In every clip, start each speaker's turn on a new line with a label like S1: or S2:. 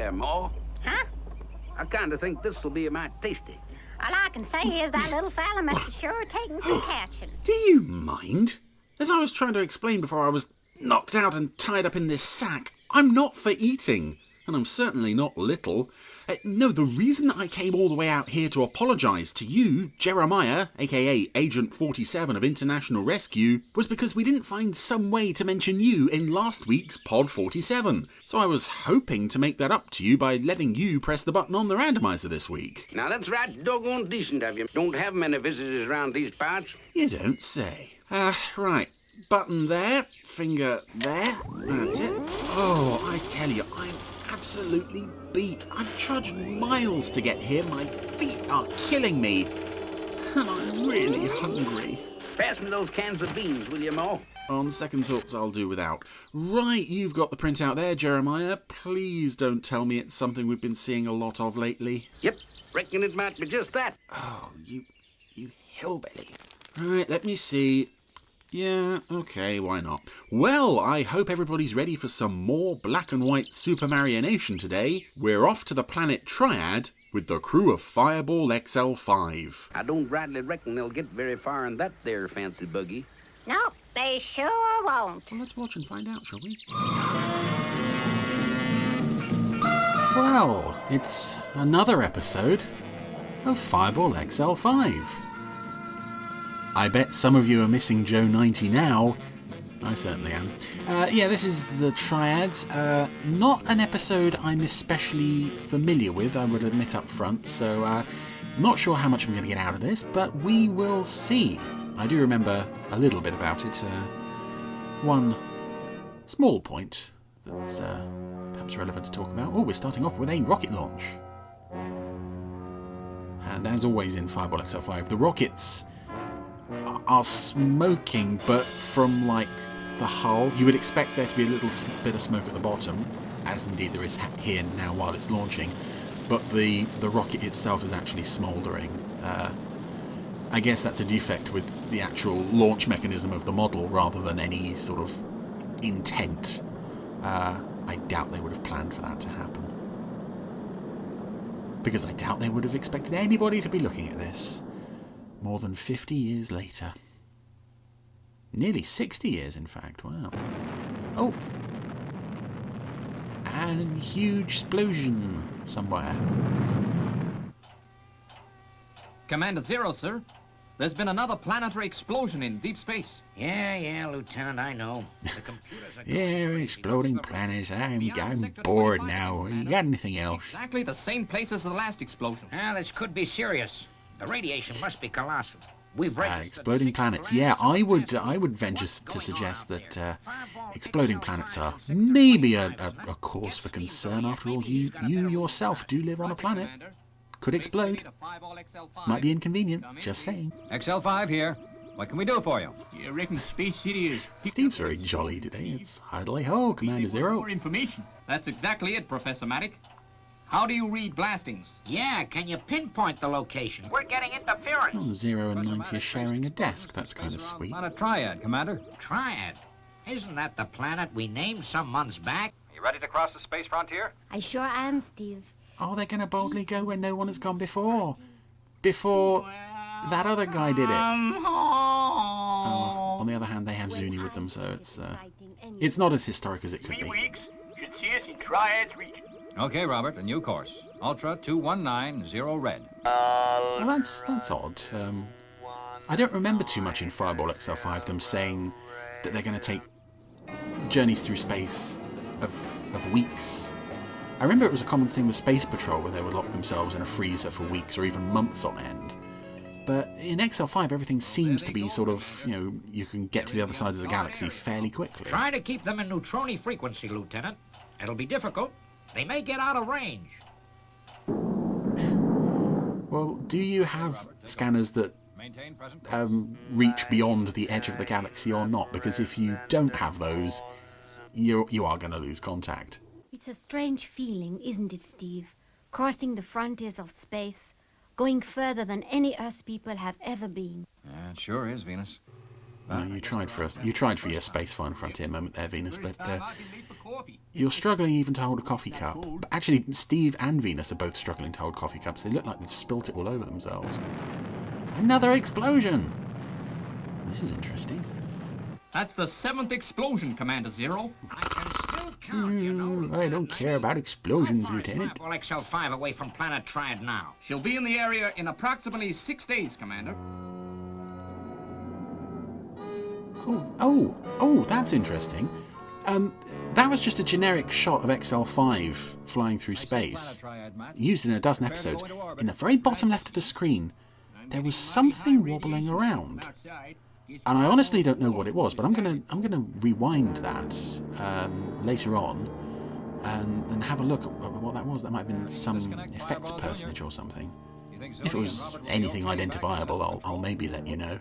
S1: there, Ma.
S2: Huh?
S1: I kind of think this will be a mite tasty.
S2: All I can say is that little fella must have sure taken some catching.
S3: Do you mind? As I was trying to explain before I was knocked out and tied up in this sack, I'm not for eating. And I'm certainly not little. No, the reason I came all the way out here to apologise to you, Jeremiah, aka Agent 47 of International Rescue, was because we didn't find some way to mention you in last week's Pod 47. So I was hoping to make that up to you by letting you press the button on the randomizer this week.
S1: Now that's right doggone decent of you. Don't have many visitors around these parts.
S3: You don't say. Right. Button there, finger there, that's it. Oh, I tell you, I'm absolutely beat. I've trudged miles to get here, my feet are killing me, and I'm really hungry.
S1: Pass me those cans of beans, will you, Ma?
S3: On second thoughts, I'll do without. Right, you've got the printout there, Jeremiah. Please don't tell me it's something we've been seeing a lot of lately.
S1: Yep, reckon it might be just that.
S3: Oh, you hillbilly. Right, let me see. Yeah, okay, why not? Well, I hope everybody's ready for some more black and white Super Marionation today. We're off to the planet Triad with the crew of Fireball XL5.
S1: I don't rightly reckon they'll get very far in that there fancy buggy.
S2: No, they sure won't.
S3: Well, let's watch and find out, shall we? Well, it's another episode of Fireball XL5. I bet some of you are missing Joe 90 now. I certainly am. Yeah, this is the Triads. Not an episode I'm especially familiar with, I would admit up front, so not sure how much I'm going to get out of this, but we will see. I do remember a little bit about it. One small point that's perhaps relevant to talk about. Oh, we're starting off with a rocket launch. And as always in Fireball XL5, the rockets are smoking, but from like the hull. You would expect there to be a little bit of smoke at the bottom, as indeed there is here now while it's launching, but the rocket itself is actually smouldering. I guess that's a defect with the actual launch mechanism of the model rather than any sort of intent. I doubt they would have planned for that to happen, because I doubt they would have expected anybody to be looking at this more than 50 years later. Nearly 60 years, in fact. Wow. Oh. And huge explosion somewhere.
S4: Commander Zero, sir. There's been another planetary explosion in deep space.
S5: Yeah, Lieutenant, I know. The computers are
S3: Yeah, exploding planets. I'm bored now. You got anything else?
S4: Exactly the same place as the last explosion.
S5: this could be serious. The radiation must be colossal. We've
S3: exploding planets. Yeah, I would venture to suggest that exploding planets are maybe a cause for concern. After all, you yourself do live on a planet. Could explode. Might be inconvenient. Just saying.
S6: XL5 here. What can we do for you?
S7: I reckon Space City is...
S3: Steve's very jolly today. It's idly ho, Commander Zero.
S7: More information.
S4: That's exactly it, Professor Maddock. How do you read blastings?
S5: Yeah, can you pinpoint the location? We're getting interference.
S3: Oh, Zero and 90 are sharing a desk. That's kind of sweet.
S6: On a Triad, Commander.
S5: Triad? Isn't that the planet we named some months back?
S6: You ready to cross the space frontier?
S2: I sure am, Steve.
S3: Oh, they're going to boldly go where no one has gone before. Before that other guy did it. Oh, on the other hand, they have Zuni with them, so it's not as historic as it could
S7: 3
S3: be.
S7: weeks. Should see us in Triads region.
S6: Okay, Robert, a new course. Ultra 2190 red.
S3: Well, that's odd. I don't remember too much in Fireball XL5 them saying that they're going to take journeys through space of weeks. I remember it was a common thing with Space Patrol where they would lock themselves in a freezer for weeks or even months on end. But in XL5, everything seems to be sort of, you can get to the other side of the galaxy fairly quickly.
S5: Try to keep them in neutroni frequency, Lieutenant. It'll be difficult. They may get out of range.
S3: Well, do you have scanners that reach beyond the edge of the galaxy or not? Because if you don't have those, you are going to lose contact.
S2: It's a strange feeling, isn't it, Steve? Crossing the frontiers of space, going further than any Earth people have ever been.
S6: It sure is, Venus.
S3: You tried for your space final frontier moment there, Venus, but You're struggling even to hold a coffee cup. But actually, Steve and Venus are both struggling to hold coffee cups. They look like they've spilt it all over themselves. Another explosion! This is interesting.
S4: That's the 7th explosion, Commander Zero.
S5: I can still count, you know.
S3: I don't care about explosions,
S5: How far is
S3: Lieutenant.
S5: Fireball XL5 away from planet Triad now?
S4: She'll be in the area in approximately 6 days, Commander.
S3: Oh, that's interesting. That was just a generic shot of XL5 flying through space, used in a dozen episodes. In the very bottom left of the screen, there was something wobbling around, and I honestly don't know what it was. But I'm gonna rewind that later on and have a look at what that was. That might have been some effects personage or something. If it was anything identifiable, I'll maybe let you know.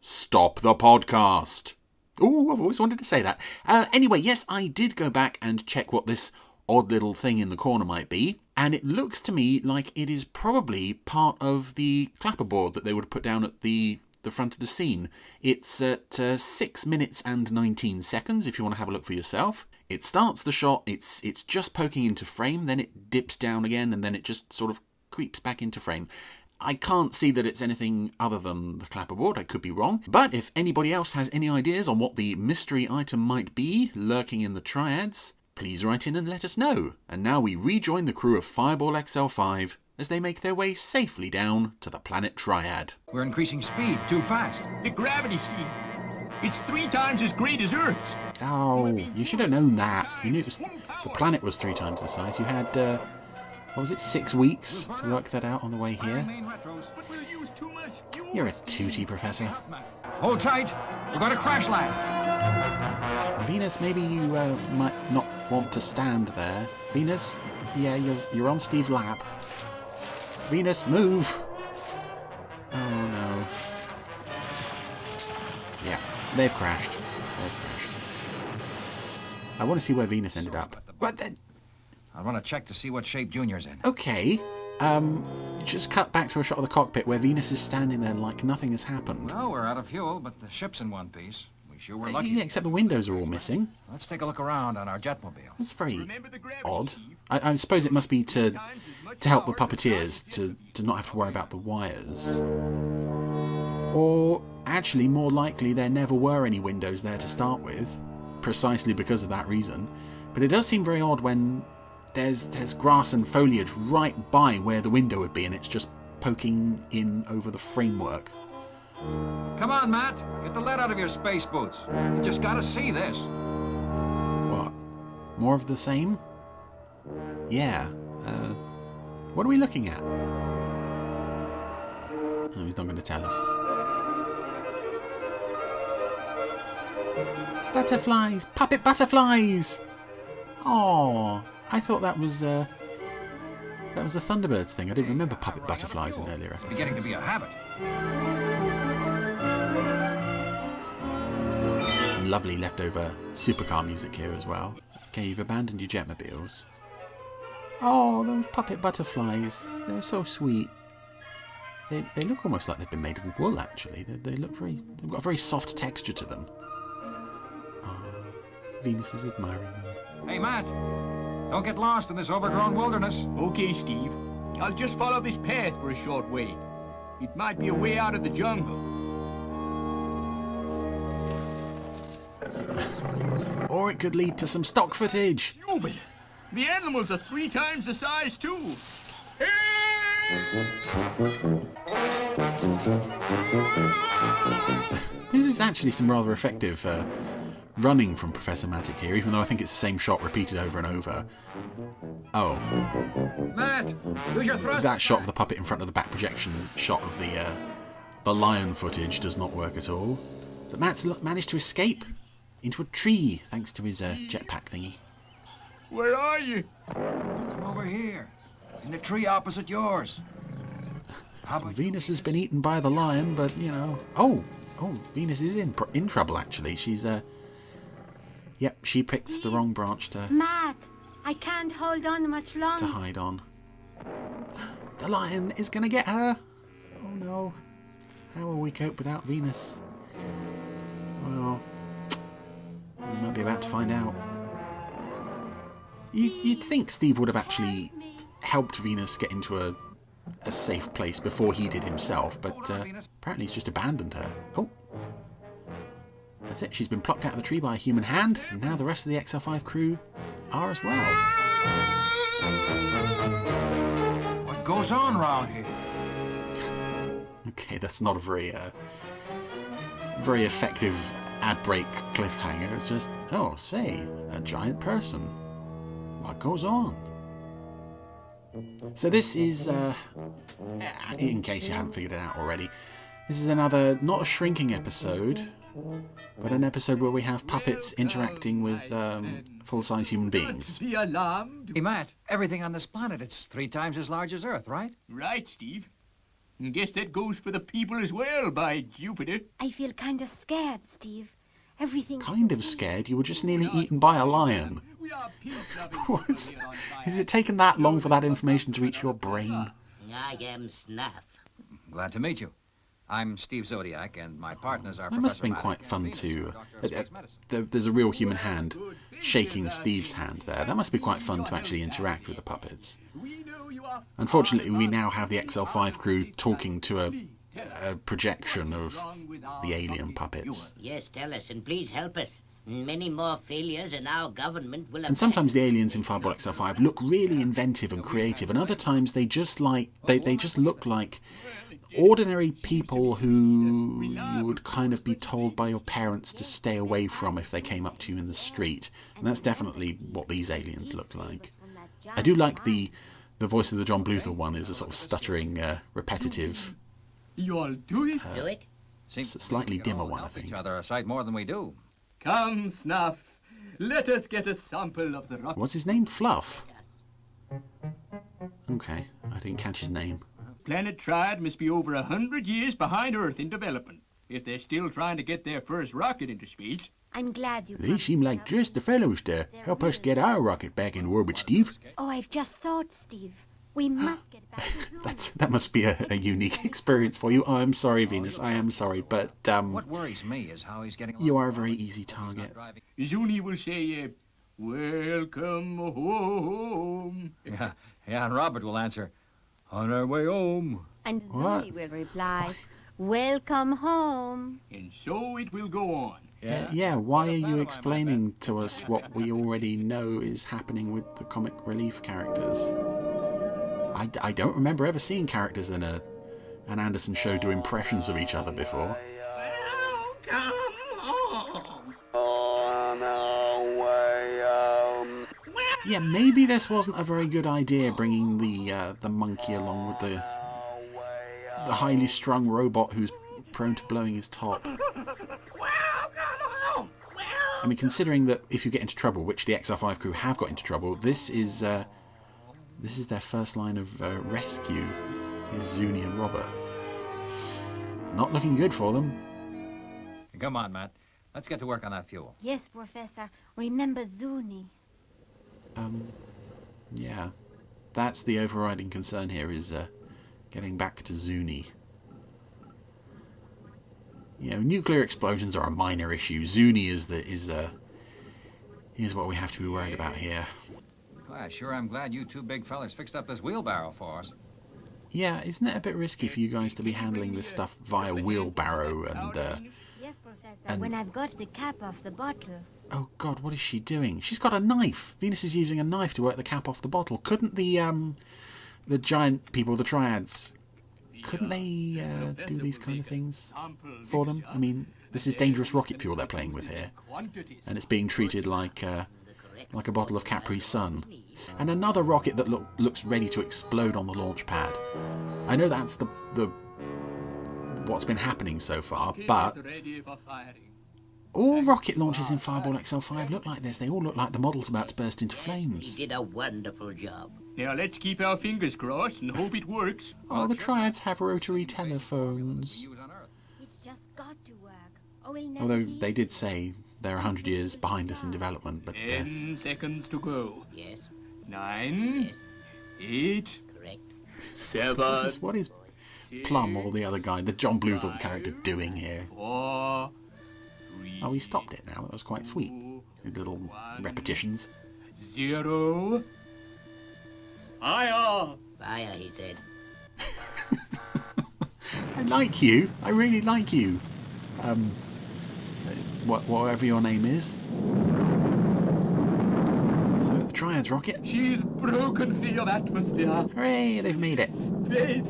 S3: Stop the podcast. Oh, I've always wanted to say that. Anyway, yes, I did go back and check what this odd little thing in the corner might be, and it looks to me like it is probably part of the clapperboard that they would put down at the front of the scene. It's at 6 minutes and 19 seconds, if you want to have a look for yourself. It starts the shot, it's just poking into frame, then it dips down again, and then it just sort of creeps back into frame. I can't see that it's anything other than the clapperboard. I could be wrong. But if anybody else has any ideas on what the mystery item might be lurking in the Triads, please write in and let us know. And now we rejoin the crew of Fireball XL5 as they make their way safely down to the planet Triad.
S6: We're increasing speed too fast.
S7: The gravity, Steve. It's 3 times as great as Earth's.
S3: Oh, you should have known that. You knew the planet was 3 times the size. You had, what was it, 6 weeks to work that out on the way here?
S7: But we'll use too much fuel.
S3: You're a tootie, Professor.
S6: Hold tight. We're going to crash land.
S3: Venus, maybe you might not want to stand there. Venus, yeah, you're on Steve's lap. Venus, move! Oh no. Yeah, they've crashed. I want to see where Venus ended up. What then?
S6: I want to check to see what shape Junior's in.
S3: Okay. Just cut back to a shot of the cockpit where Venus is standing there like nothing has happened.
S6: Well, we're out of fuel, but the ship's in one piece. We sure were lucky.
S3: Yeah, except the windows are all missing.
S6: Let's take a look around on our jetmobile.
S3: That's very
S7: Remember the gravity,
S3: odd.
S7: Steve.
S3: I suppose it must be to help the puppeteers to not have to worry about the wires. Or actually, more likely, there never were any windows there to start with, precisely because of that reason. But it does seem very odd when there's grass and foliage right by where the window would be, and it's just poking in over the framework.
S6: Come on, Matt. Get the lead out of your space boots. You just got to see this.
S3: What? More of the same? Yeah. What are we looking at? Oh, he's not going to tell us. Butterflies! Puppet butterflies! Oh, I thought that was the Thunderbirds thing. I didn't remember puppet butterflies in earlier
S6: It's
S3: episodes.
S6: beginning to be a habit.
S3: Some lovely leftover supercar music here as well. Okay, you've abandoned your jetmobiles. Oh, those puppet butterflies. They're so sweet. They look almost like they've been made of wool, actually. They look they've got a very soft texture to them. Oh, Venus is admiring them.
S6: Hey, Matt. Don't get lost in this overgrown wilderness.
S7: Okay, Steve. I'll just follow this path for a short way. It might be a way out of the jungle.
S3: Or it could lead to some stock footage.
S7: Stupid. The animals are 3 times the size, too.
S3: This is actually some rather effective running from Professor Matic here, even though I think it's the same shot repeated over and over. Oh.
S6: Matt, use your thrust.
S3: That shot of the puppet in front of the back projection shot of the lion footage does not work at all. But Matt's managed to escape into a tree thanks to his jetpack thingy.
S7: Where are you?
S6: I'm over here, in the tree opposite yours. How about
S3: Venus has been eaten by the lion, but, you know... Oh, Venus is in trouble, actually. She's, Yep, she picked the wrong branch to
S2: Matt, I can't hold on much longer.
S3: hide on. The lion is going to get her. Oh, no. How will we cope without Venus? Well, we might be about to find out. You'd think Steve would have actually helped Venus get into a safe place before he did himself, but apparently he's just abandoned her. Oh. That's it. She's been plucked out of the tree by a human hand, and now the rest of the XL5 crew are as well.
S6: What goes on round here?
S3: Okay, that's not a very effective ad break cliffhanger. It's just, oh, say, a giant person. What goes on? So this is, in case you haven't figured it out already, this is another, not a shrinking episode, but an episode where we have puppets interacting with full-size human beings.
S7: Be alarmed.
S6: Hey, Matt, everything on this planet, it's 3 times as large as Earth, right?
S7: Right, Steve. And guess that goes for the people as well, by Jupiter.
S2: I feel kind of scared, Steve. Everything.
S3: Kind of scared? You were just nearly eaten by a lion.
S7: We are peace-loving
S3: What?
S7: people here on Triad.
S3: Has it taken that long for that information to reach your brain?
S8: I am Snaff.
S6: Glad to meet you. I'm Steve Zodiac, and my partners are
S3: That must have been
S6: Professor
S3: quite
S6: Maddock
S3: fun
S6: and
S3: to...
S6: Venus, Doctor of Space Medicine.
S3: There's a real human hand shaking Steve's hand there. That must be quite fun to actually interact with the puppets.
S7: We know you are
S3: Unfortunately, we now have the XL5 crew talking to a projection of the alien puppets.
S8: Yes, tell us, and please help us. Many more failures, and our government will...
S3: And sometimes the aliens in Fireball XL5 look really inventive and creative, and other times they just they just look like ordinary people who you would kind of be told by your parents to stay away from if they came up to you in the street. And that's definitely what these aliens look like. I do like the voice of the John Bluthal one is a sort of stuttering, repetitive,
S7: You all do it?
S8: Do it?
S6: Seems
S3: It's a slightly
S6: we
S3: dimmer
S6: all
S3: one, I
S6: help
S3: think.
S6: each other a sight more than we do.
S7: Come, Snuff. Let us get a sample of the rock.
S3: What's his name? Fluff? Okay, I didn't catch his name.
S7: Planet Triad must be over 100 years behind Earth in development, if they're still trying to get their first rocket into space.
S2: I'm glad you.
S3: They seem like just the fellows to help us get our rocket back in orbit, Steve.
S2: Oh, I've just thought, Steve. We must get back to Zoom.
S3: That must be a unique experience for you. Oh, I'm sorry, Venus. I am sorry, but
S6: What worries me is how he's getting along.
S3: you are a very easy target.
S7: Zuni will say, welcome home.
S6: Yeah, and Robert will answer, on our way home.
S2: And
S3: What?
S2: Zoe will reply, welcome home.
S7: And so it will go on.
S3: Yeah, why are you explaining to us what we already know is happening with the comic relief characters? I don't remember ever seeing characters in an Anderson show do impressions of each other before.
S7: Welcome home.
S3: Yeah, maybe this wasn't a very good idea, bringing the monkey along with the highly strung robot who's prone to blowing his top. I mean, considering that if you get into trouble, which the XL5 crew have got into trouble, this is their first line of rescue, is Zuni and Robert. Not looking good for them.
S6: Come on, Matt. Let's get to work on that fuel.
S2: Yes, Professor. Remember Zuni.
S3: Yeah, that's the overriding concern here, is getting back to Zuni. You know, nuclear explosions are a minor issue. Zuni is what we have to be worried about here.
S6: Well, sure, I'm glad you 2 big fellas fixed up this wheelbarrow for us.
S3: Yeah, isn't it a bit risky for you guys to be handling this stuff via wheelbarrow and
S2: Yes, Professor.
S3: And-
S2: When I've got the cap off the bottle.
S3: oh god, what is she doing? She's got a knife. Venus is using a knife to work the cap off the bottle. Couldn't the giant people, the Triads, couldn't they do these kind of things for them? I mean, this is dangerous rocket fuel they're playing with here, and it's being treated like a bottle of Capri Sun. And another rocket that looks ready to explode on the launch pad. I know that's the what's been happening so far, but
S7: Ready for firing.
S3: all rocket launches in Fireball XL5 look like this. They all look like the model's about to burst into
S8: You
S3: flames.
S8: did a wonderful job.
S7: Now let's keep our fingers crossed and hope it works.
S3: Oh, the Triads have rotary telephones.
S6: Use on Earth.
S2: It's just got to work. Or we'll never
S3: Although
S2: be-
S3: they did say they're 100 years behind us in development, but
S7: 10 seconds to go.
S8: Yes,
S7: 9, 8,
S8: correct.
S7: 7,
S3: what is Plum or the other guy, the John Bluthal character, doing here?
S7: 4, 3.
S3: Oh, he stopped it now. That was quite sweet. His little repetitions.
S7: 0. Fire!
S8: Fire, he said.
S3: I like you. I really like you. Whatever your name is. So, the Triads rocket.
S7: She's broken free of atmosphere.
S3: Hooray, they've made it.
S7: Space!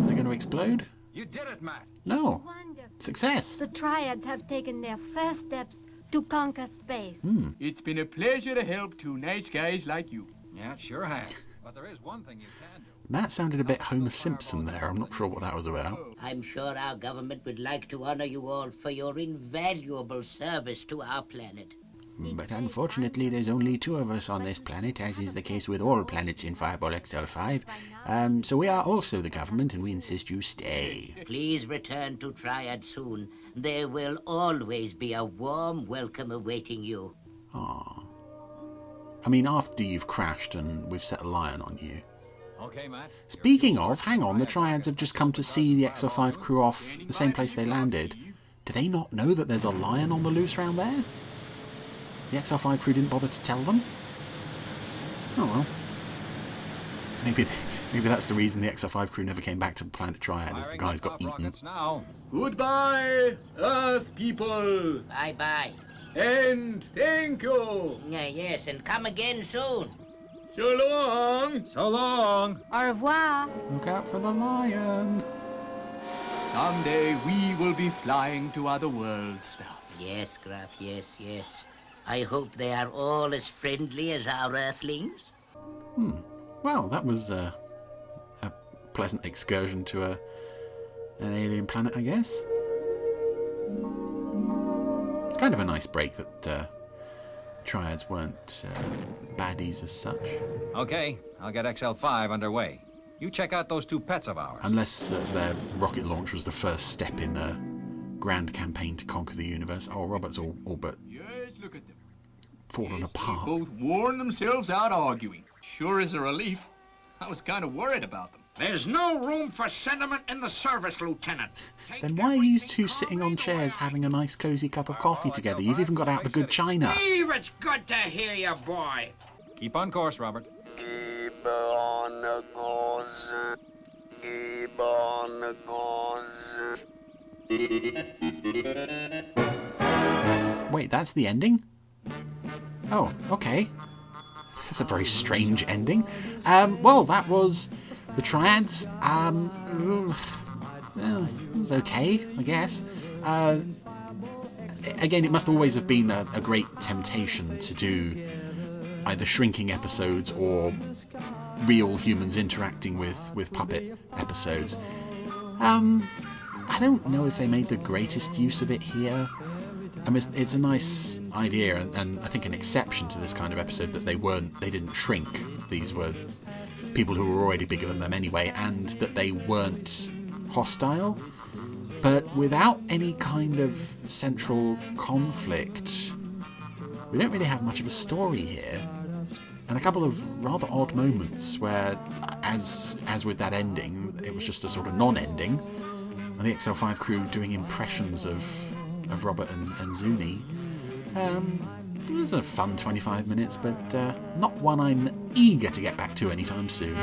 S3: Is it going to explode?
S6: You did it, Matt.
S3: No.
S2: Wonderful.
S3: Success.
S2: The Triads have taken their first steps to conquer space.
S7: It's been a pleasure to help two nice guys like you.
S6: Yeah, it sure has. But there is one thing you can do.
S3: Matt sounded a bit Homer Simpson there. I'm not sure what that was about.
S8: I'm sure our government would like to honor you all for your invaluable service to our planet.
S3: But unfortunately, there's only 2 of us on this planet, as is the case with all planets in Fireball XL5. So we are also the government, and we insist you stay.
S8: Please return to Triad soon. There will always be a warm welcome awaiting you.
S3: Aww. I mean, after you've crashed and we've set a lion on you.
S6: Okay, Matt.
S3: Speaking of, hang on, the Triads have just come to see the XL5 crew off the same place they landed. Do they not know that there's a lion on the loose round there? The XL5 crew didn't bother to tell them? Oh well. Maybe that's the reason the XL5 crew never came back to planet Triad, as the guys got eaten.
S6: Now.
S7: Goodbye, Earth people!
S8: Bye-bye.
S7: And thank you!
S8: Yes, and come again soon.
S7: So long!
S6: So long.
S2: Au revoir.
S3: Look out for the lion!
S7: Someday we will be flying to other worlds now.
S8: Yes, Graff, yes, yes. I hope they are all as friendly as our Earthlings.
S3: Well, that was a pleasant excursion to an alien planet, I guess. It's kind of a nice break that Triads weren't baddies as such.
S6: Okay, I'll get XL5 underway. You check out those 2 pets of ours.
S3: Unless their rocket launch was the first step in a grand campaign to conquer the universe. Oh, Robert's all but
S7: Yes, look at them.
S3: fallen
S7: They
S3: apart.
S7: both worn themselves out arguing. Sure is a relief. I was kind of worried about them.
S5: There's no room for sentiment in the service, Lieutenant. Take
S3: Then why are you
S5: everything
S3: two sitting on
S5: calmly the way
S3: chairs
S5: I
S3: having a nice cosy cup of coffee together? You've even got out the good china.
S5: Steve, it's good to hear you, boy.
S6: Keep on course, Robert.
S9: Keep on the course. Keep on the course.
S3: Wait, that's the ending? Oh, okay. That's a very strange ending. Well, that was the Triads. Well, it was okay, I guess. Again, it must always have been a great temptation to do either shrinking episodes or real humans interacting with puppet episodes. I don't know if they made the greatest use of it here. I mean, it's a nice idea, and I think an exception to this kind of episode that they didn't shrink. These were people who were already bigger than them anyway, and that they weren't hostile. But without any kind of central conflict, we don't really have much of a story here. And a couple of rather odd moments where, as with that ending, it was just a sort of non-ending. And the XL5 crew doing impressions of Robert and Zuni. It was a fun 25 minutes, but not one I'm eager to get back to anytime soon.